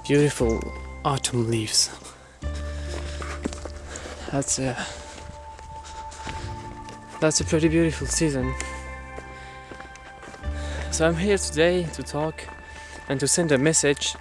beautiful autumn leaves. That's a pretty beautiful season. So I'm here today to talk and to send a message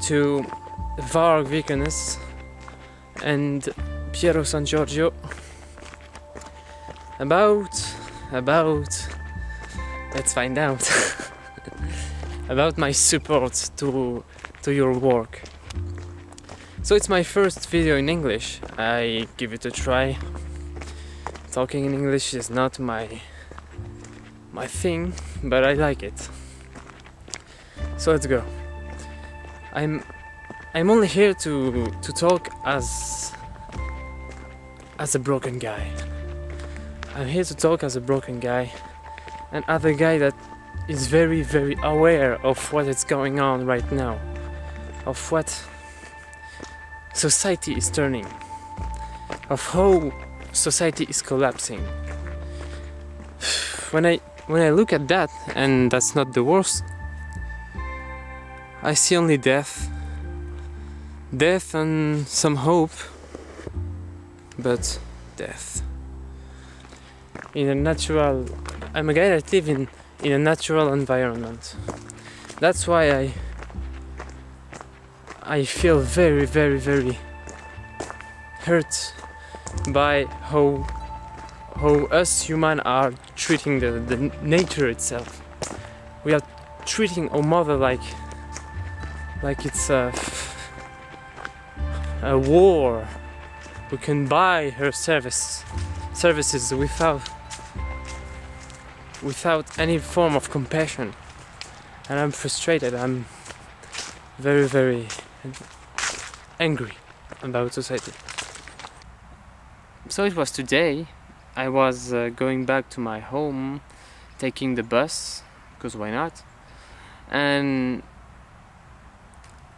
to Varg Vikernes and Pierro and Giorgio about let's find out about my support to your work. So it's my first video in English. I give it a try. Talking in English is not my thing, but I like it. So let's go. I'm only here to talk as a broken guy. I'm here to talk as a broken guy, and other guy that is very aware of what is going on right now, of what society is turning, of how society is collapsing. When I look at that, and that's not the worst, I see only death and some hope, but death. I'm a guy that lives in a natural environment. That's why I feel very hurt by how us humans are treating the nature itself. We are treating our mother like it's a war. We can buy her services without any form of compassion, and I'm frustrated. I'm very angry about society. So it was today. I was going back to my home, taking the bus, because why not? And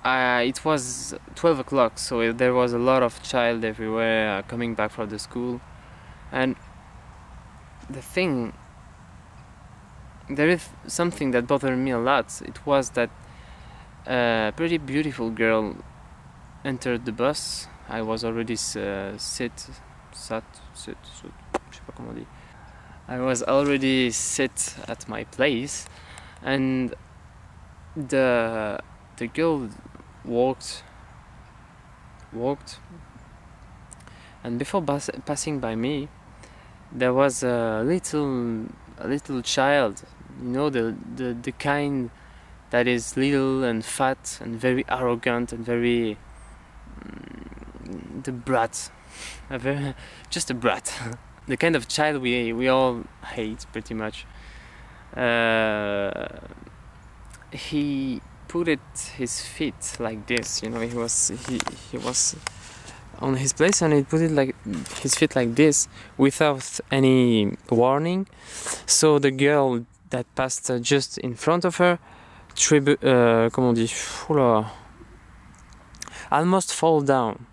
it was 12 o'clock, so there was a lot of child everywhere coming back from the school. And there is something that bothered me a lot. It was that a pretty beautiful girl entered the bus. I was already I was already sit at my place, and the girl walked, and before passing by me, there was a little child, you know, the kind that is little and fat and very arrogant and very the brat, just a brat. The kind of child we all hate pretty much. He put his feet like this, you know. He was on his place, and he put his feet like this without any warning. So the girl that passed just in front of her, almost fall down.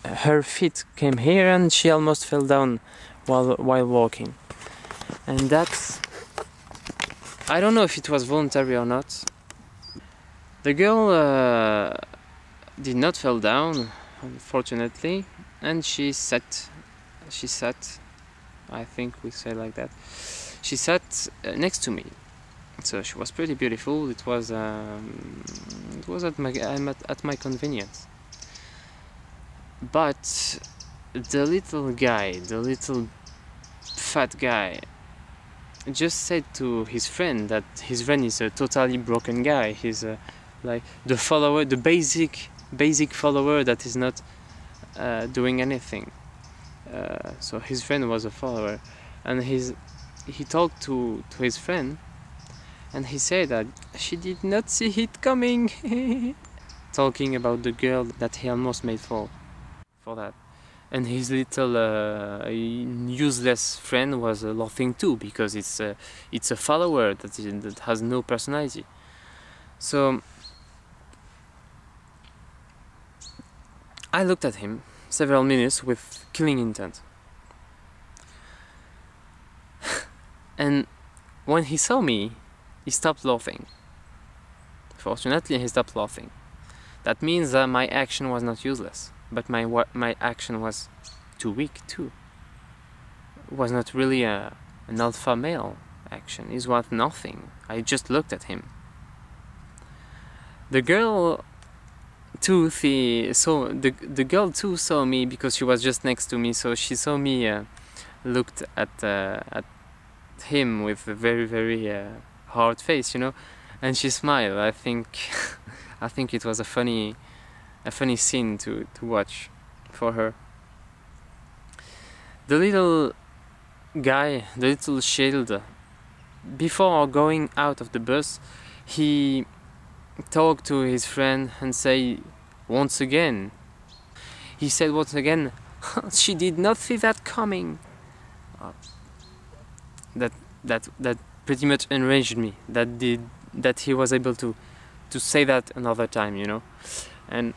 Her feet came here, and she almost fell down while walking. And that's, I don't know if it was voluntary or not. The girl did not fall down, unfortunately, and she sat, I think we say like that. She sat next to me. So she was pretty beautiful. It was at my convenience. But the little fat guy, just said to his friend that his friend is a totally broken guy. He's like the follower, the basic follower that is not doing anything. So his friend was a follower, and he talked to his friend. And he said that she did not see it coming. Talking about the girl that he almost made fall for that. And his little useless friend was laughing too, because it's a follower that has no personality. So I looked at him several minutes with killing intent. And when he saw me, he stopped laughing. Fortunately, he stopped laughing. That means that my action was not useless, but my action was too weak too. It was not really an alpha male action. It was nothing. I just looked at him. The girl too, the girl too saw me because she was just next to me. So she saw me, looked at him with a very, very hard face, you know, and she smiled. I think I think it was a funny scene to watch for her. The little guy, the little shield, before going out of the bus, he talked to his friend and say once again. He said once again, "She did not see that coming." That pretty much enraged me. That he was able to say that another time, you know. And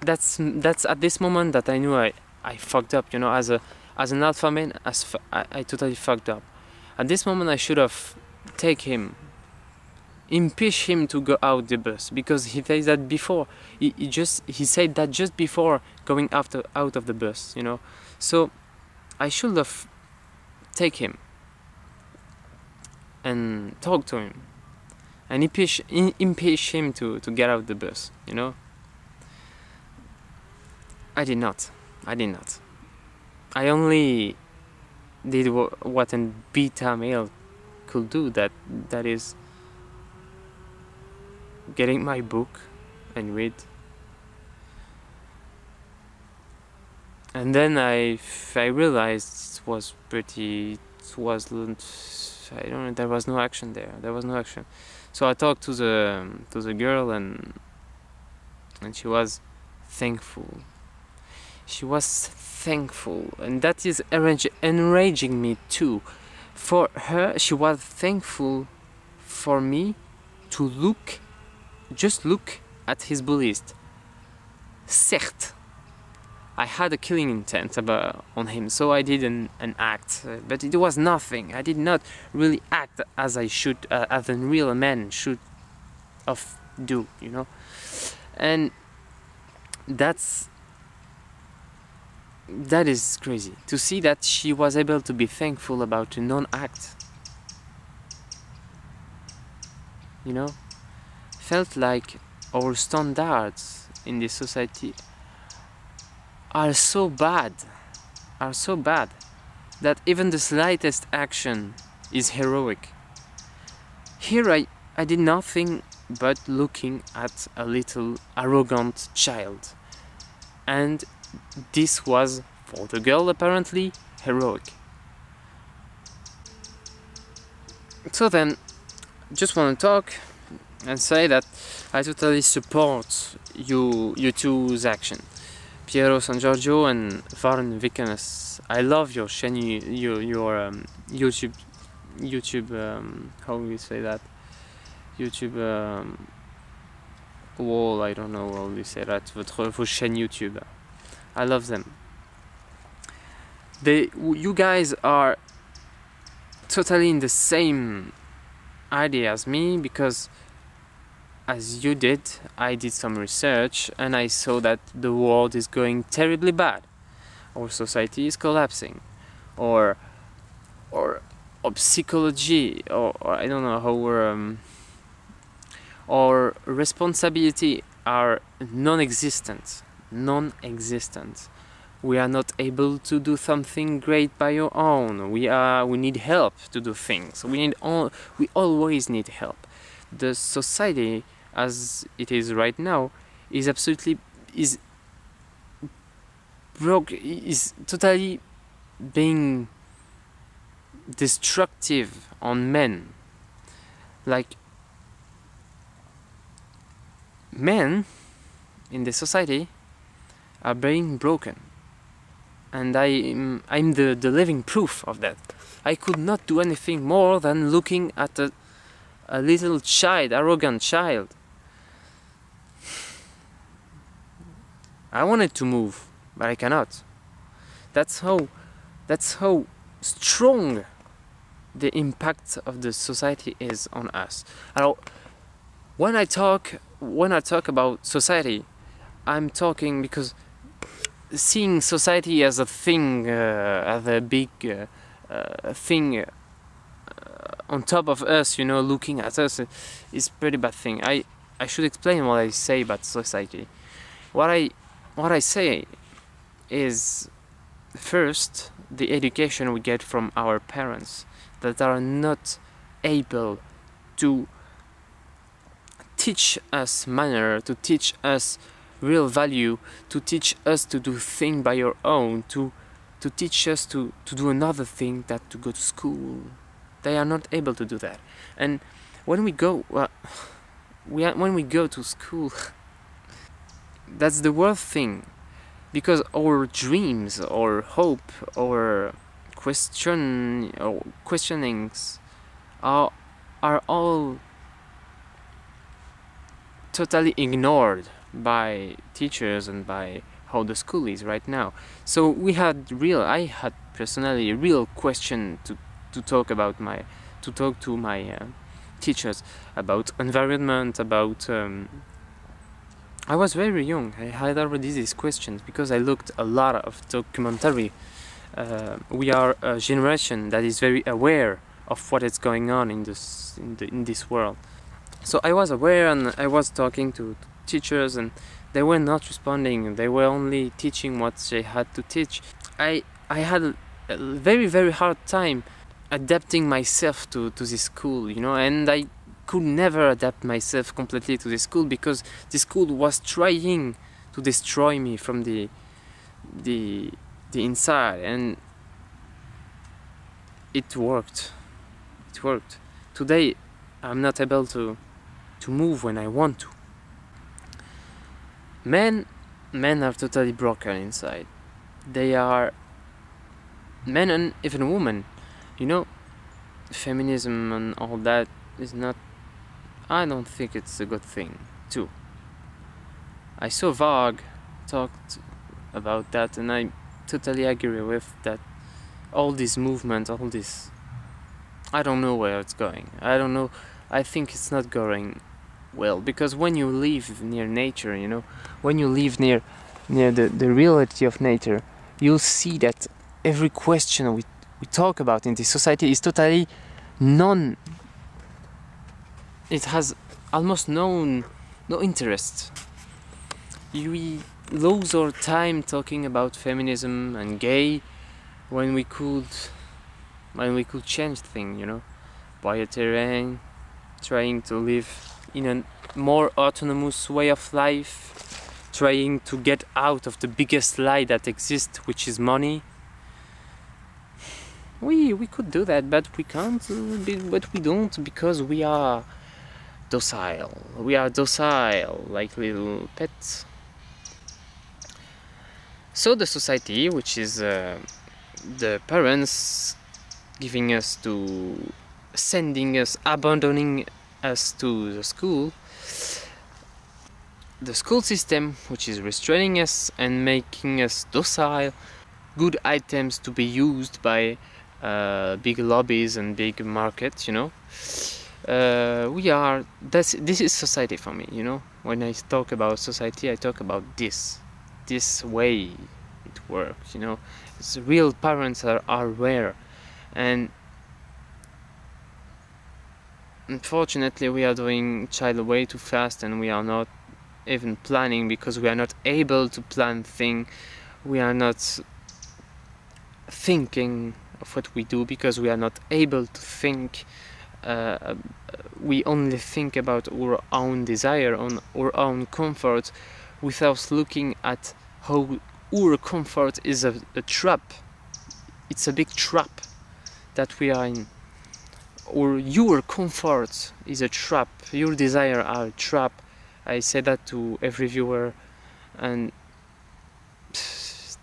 that's at this moment that I knew I fucked up, you know. As an alpha man, I totally fucked up. At this moment I should have impeach him to go out the bus, because he said that before. He said that just before going out of the bus, you know. So I should have take him and talk to him and impeach him to get out the bus, you know. I did not. I only did what a beta male could do, that is getting my book and read. And then I realized I don't know, there was no action there. So I talked to the girl, and she was thankful. And that is enraging me too. For her, she was thankful for me to just look at his bullies. Certes, I had a killing intent on him, so I did an act, but it was nothing. I did not really act as I should, as a real man should do, you know. And that is crazy to see that she was able to be thankful about a non-act. You know, felt like our standards in this society are so bad that even the slightest action is heroic. Here I did nothing but looking at a little arrogant child, and this was, for the girl apparently, heroic. So then, just want to talk and say that I totally support you two's action. Pierro and Giorgio and Varg Vikernes. I love your your YouTube how do we say that? YouTube wall, I don't know how we say that. Vos chaînes YouTube. I love them. You guys are totally in the same idea as me, because as you did, I did some research and I saw that the world is going terribly bad. Our society is collapsing, or psychology, or I don't know how our responsibility are non-existent. We are not able to do something great by our own. We need help to do things. We always need help. The society as it is right now is totally being destructive on men. Like, men in the society are being broken, and I'm the living proof of that. I could not do anything more than looking at a little child, arrogant child. I wanted to move, but I cannot. That's how strong the impact of the society is on us. Alors, when I talk about society, I'm talking because seeing society as a thing, as a big thing on top of us, you know, looking at us, is pretty bad thing. I should explain what I say about society. What I say is, first, the education we get from our parents that are not able to teach us manner, to teach us real value, to teach us to do things by your own, to teach us to do another thing than to go to school. They are not able to do that. And when we go when we go to school, that's the worst thing, because our dreams, our hope, our questionings are all totally ignored by teachers and by how the school is right now. So I had personally a real question to talk to my teachers about environment, about I was very young. I had already these questions because I looked a lot of documentary. We are a generation that is very aware of what is going on in this world. So I was aware, and I was talking to teachers, and they were not responding. They were only teaching what they had to teach. I had a very, very hard time adapting myself to this school, you know, and I could never adapt myself completely to this school because the school was trying to destroy me from the inside, and it worked. It worked. Today I'm not able to move when I want to. Men are totally broken inside. They are men, and even women. You know, feminism and all that is not, I don't think it's a good thing too. I saw Varg talked about that, and I totally agree with that. All this movement, all this, I don't know where it's going. I don't know. I think it's not going well, because when you live near nature, you know, when you live near the reality of nature, you'll see that every question we talk about in this society is totally it has almost no interest. We lose our time talking about feminism and gay when we could change things, you know, by a terrain, trying to live in a more autonomous way of life, trying to get out of the biggest lie that exists, which is money. We could do that, but we can't. But we don't, because we are docile. We are docile, like little pets. So the society, which is the parents giving us to, sending us, abandoning us to the school system, which is restraining us and making us docile, good items to be used by big lobbies and big markets, you know. This is society for me, you know. When I talk about society, I talk about this way it works, you know. It's real parents are rare, and unfortunately we are doing child way too fast, and we are not even planning, because we are not able to plan things. We are not thinking of what we do, because we are not able to think. We only think about our own desire, on our own comfort, without looking at how our comfort is a trap. It's a big trap that we are in. Or your comfort is a trap. Your desire are a trap. I say that to every viewer, and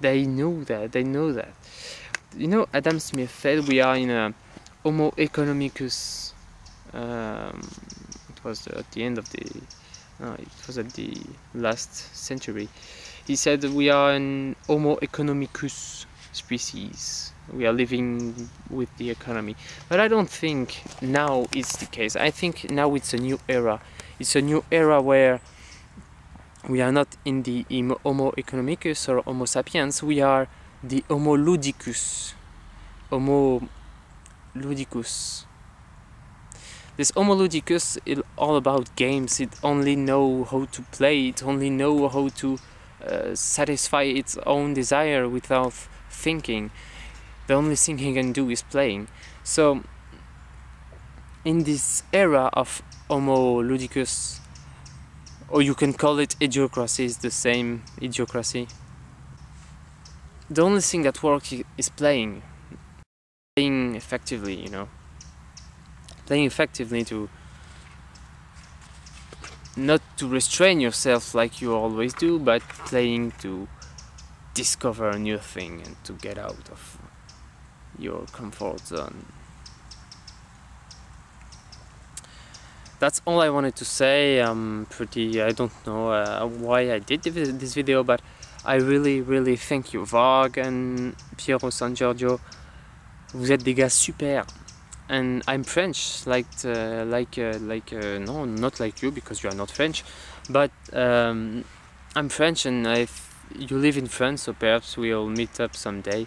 they know that. You know, Adam Smith said we are in a Homo economicus. It was at the end of it was at the last century. He said we are in Homo economicus species. We are living with the economy. But I don't think now it's the case. I think now it's a new era. It's a new era where we are not in the Homo economicus or Homo sapiens, we are the Homo ludicus. Homo ludicus. This Homo ludicus is all about games. It only know how to play. It only know how to satisfy its own desire without thinking. The only thing he can do is playing. So, in this era of Homo ludicus, or you can call it idiocracy, is the same idiocracy. The only thing that works is playing effectively, you know. Playing effectively to not to restrain yourself like you always do, but playing to discover a new thing and to get out of your comfort zone. That's all I wanted to say. I don't know why I did this video, but I really thank you, Varg and Pierro and Giorgio. Vous êtes des gars super. And I'm French, no, not like you, because you are not French, but I'm French, and you live in France, so perhaps we'll meet up someday.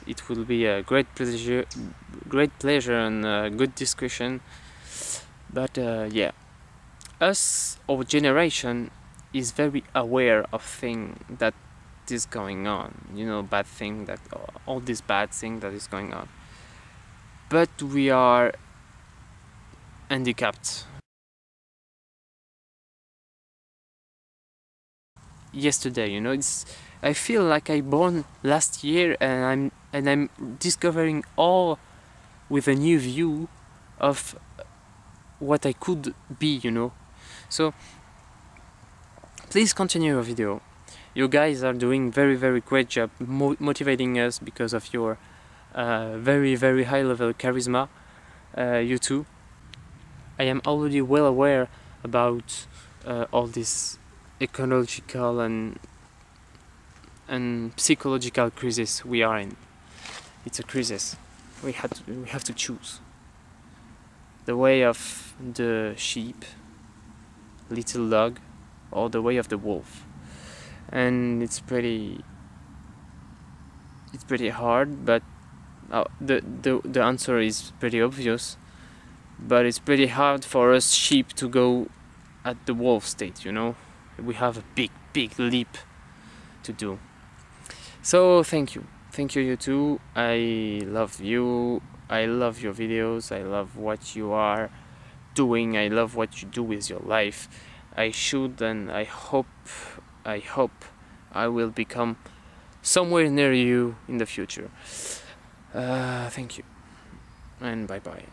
It will be a great pleasure and a good discussion. But yeah, our generation is very aware of things that is going on, you know, bad thing, that all this bad thing that is going on. But we are handicapped. Yesterday, you know, I feel like I born last year, and I'm discovering all with a new view of what I could be, you know. So please continue your video. You guys are doing very great job motivating us because of your very high level charisma, you two. I am already well aware about all this ecological and psychological crisis we are in. It's a crisis. We have to choose the way of the sheep, little dog, or the way of the wolf. And it's pretty hard, but the answer is pretty obvious. But it's pretty hard for us sheep to go at the wolf state, you know. We have a big leap to do. So thank you, you two. I love you. I love your videos. I love what you are doing. I love what you do with your life. I should, and I hope I will become somewhere near you in the future. Thank you, and bye bye.